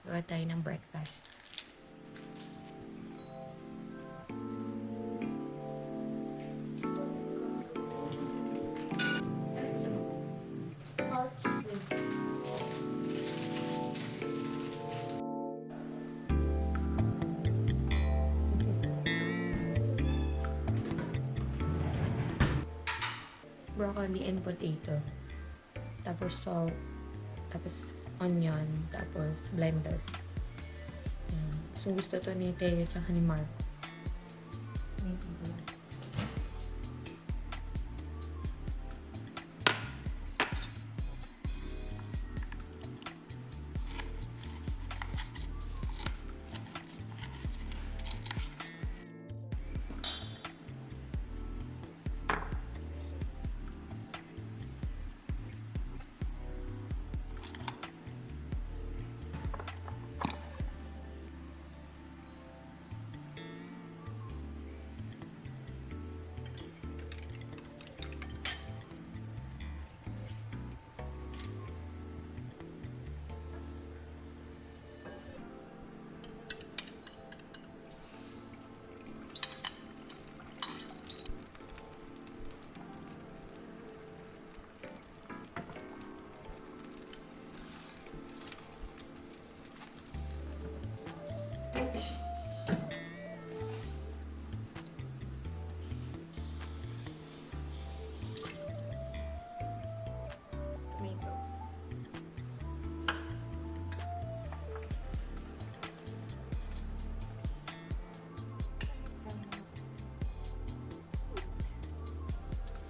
Gawa tayo ng breakfast. Broccoli and potato. Tapos salt. Tapos onion. Tapos blender. Yan. So, gusto to ni Teo at ni Mark. Tomato.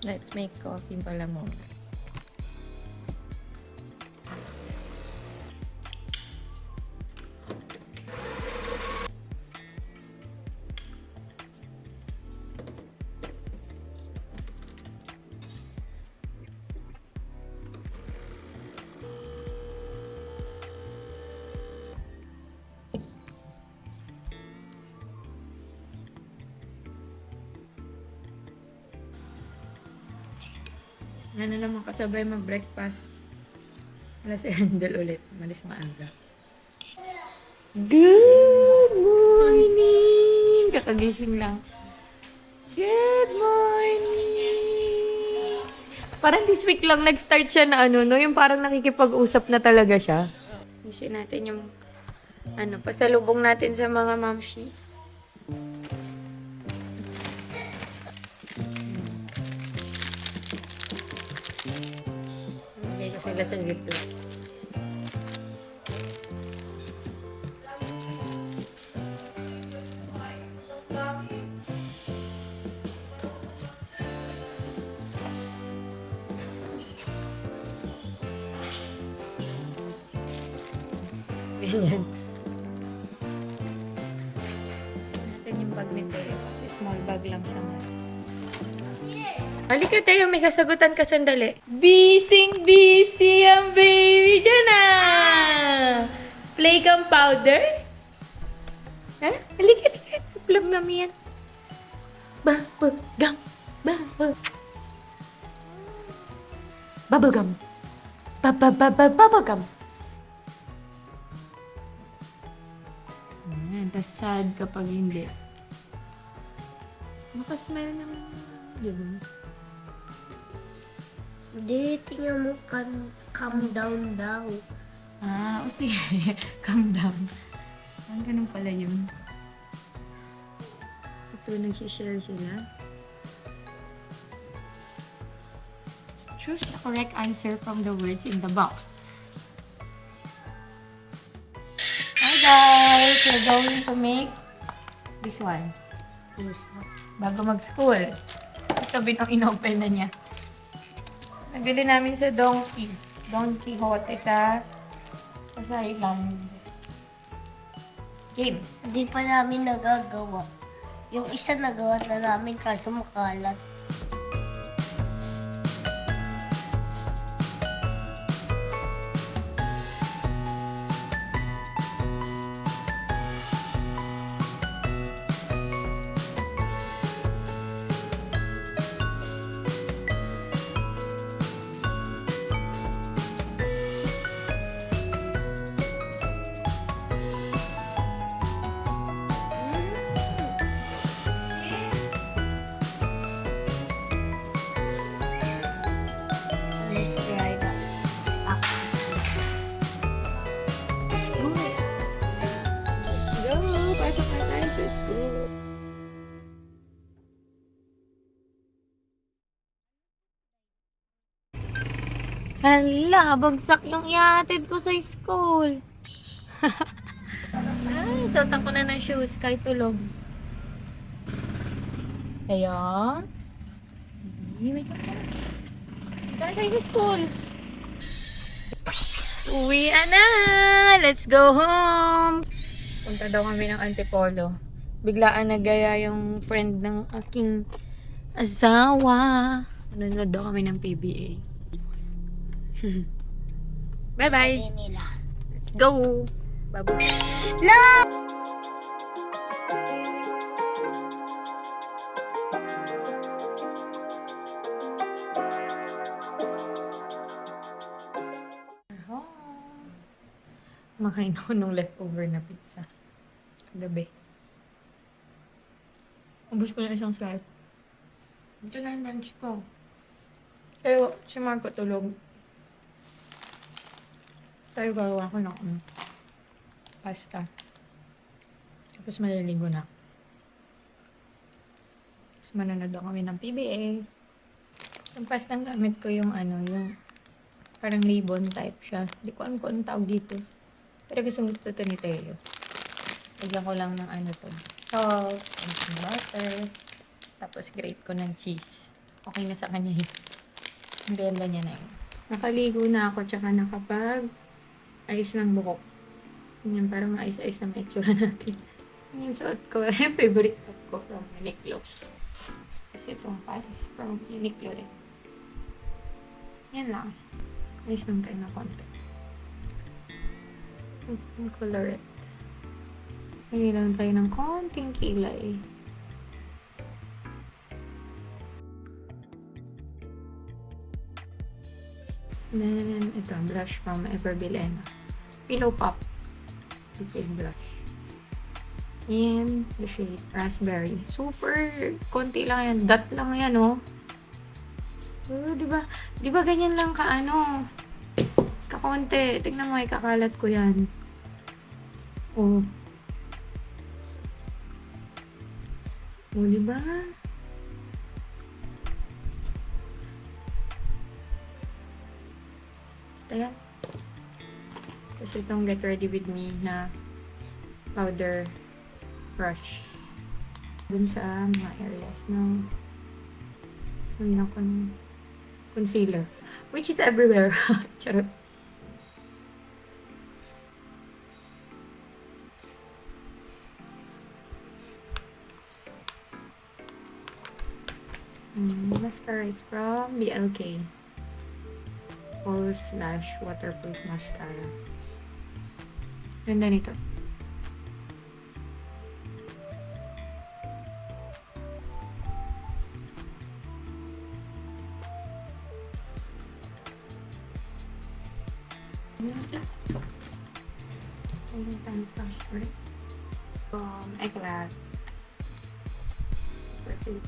Let's make coffee pala muna. Ano naman kasabay mag-breakfast. Wala si Handel ulit. Malis maaga. Good morning! Kakagising lang. Good morning! Parang this week lang nag-start siya na ano, no? Yung parang nakikipag-usap na talaga siya. Isin natin yung pasalubong natin sa mga mamshies. Hindi ko sila sa ziplock. Ganyan. Natin yung bag ni Teo kasi small bag lang siya. Halika Teo, may sasagutan ka sandali. Busy ang baby dyan ah! Play gum powder? Ha? Halika. Plum namin yan. Bubble gum. Bubble gum. Bubble gum. Tas sad kapag hindi. Makasmile naman. Diba? Hindi, tingnan mo, calm down daw. O sige. Calm down. Ganun pala yun. Ito, nagsishare sila. Choose the correct answer from the words in the box. Hi guys! We're going to make this one. Bago mag-school. Ito bin ang inopen na niya. Nabili namin sa Don Quixote sa Thailand. Game. Hindi pa namin nagagawa. Yung isa nagawa na namin kaso makalat. Let's try that. School. Let's go. Pasok na tayo sa school. Hala, bagsak yung iatid ko sa school. Ay, suotan ko na ng shoes kahit tulog. Ayan. Wait ka pa. Dahil tayo sa school. Uwian na! Let's go home! Punta daw kami ng Antipolo. Biglaan nagaya yung friend ng aking asawa. Nanonood daw kami ng PBA. Bye-bye! Sabi nila. Let's go! Babu. No! Makain ako ng leftover na pizza. Gabi. Ubus ko na isang slice. Ito na yung lunch ko. Pero si Marco tulog. Tayo gagawa ko ng pasta. Tapos maliligo na. Tapos manonood ako kami ng PBA. Yung pastang gamit ko yung yung parang ribbon type siya. Hindi ko alam kung anong tawag dito. Pero gusto to ni Teo. Lagyan ko lang ng salt, and some butter. Tapos grate ko ng cheese. Okay na sa kanya yun. Ang ganda niya na yun. Nakaligo na ako tsaka ayos ng buhok. Yan, para maayos-ayos na may itsura natin. Yung suot ko, favorite top ko from Uniqlo. Kasi itong pants from Uniqlo rin. Yan lang. Ayos lang tayo na konti. Yung color it. Lagyan lang tayo ng konting kilay. Then, ito, blush from Everbilena. Pillow Pop. Liquid blush. And the shade Raspberry. Super konti lang yan. Dot lang yan, oh. Oh, diba? Diba ganyan lang kakonti. Tignan mo, ikakalat ko yan. Oh. Oh, diba? Basta yan. Tapos itong Get Ready With Me na powder brush. Dun sa mga areas ng concealer. Which is everywhere. Charot. Mascara is from BLK. Waterproof mascara. Ganda nito. Eclat. Perfect.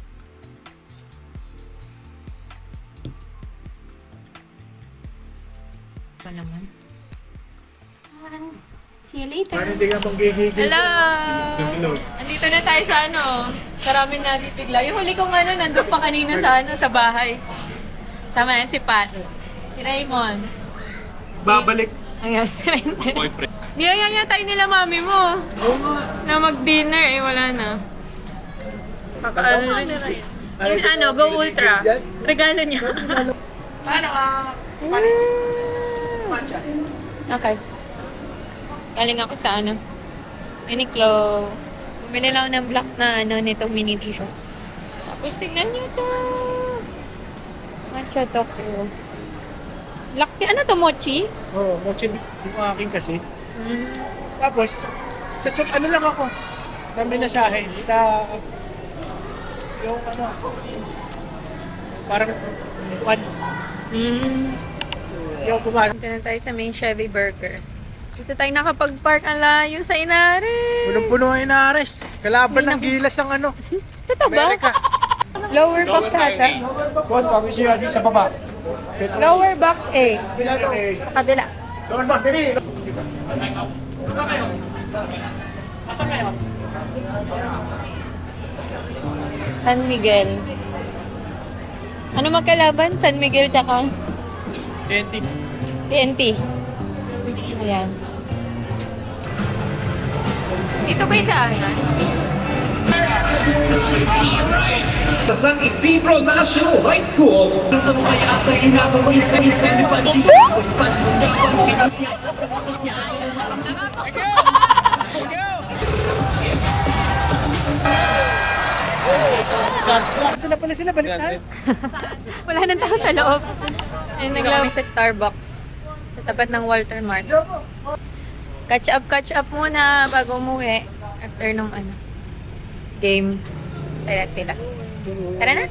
Pa naman. See you later. Parang hindi ka pang gigigil. Hello! Andito na tayo sa sa ramen na bigla. Yung huli kong nandun pa kanina sa bahay. Sama yan si Pat. Si Raymond. Babalik. Ayan, si Raymond. Boyfriend. Niyaya tayo nila mami mo. Oo nga. Na mag-dinner, wala na. Yung Go Ultra. Regalo niya. Ano ka? Spanish. Matcha. Okay. Galing ako sa Uniqlo. Bumili lang ako ng black na nitong mini t-shirt. Tapos tingnan nyo to. Matcha Tokyo. Black, mochi? Oo, mochi yung akin kasi. Tapos, ano lang ako, na minasahe sa, yung parang, yung pumasok. Dito na tayo sa main Chevy Burger. Dito tayo nakapag-park ang layo sa Inares. Punong-puno ay Inares. Kalaban ng gilas ang Totoo ba? Amerika. Lower box ata. Boss, pag-issue natin sa baba. Lower box A. Sa kabila. San Miguel. Ano magkalaban? San Miguel tsaka TNT. Ayan. Ito ba yung daanan? Sa San Isidro National High School. Sila pala sila, balik tayo. Wala nang tao sa loob. Ayun, naglaro sa Starbucks. Sa tapat ng Walter Mart. Catch up muna bago umuwi. After nung game. Tara sila. Tara na.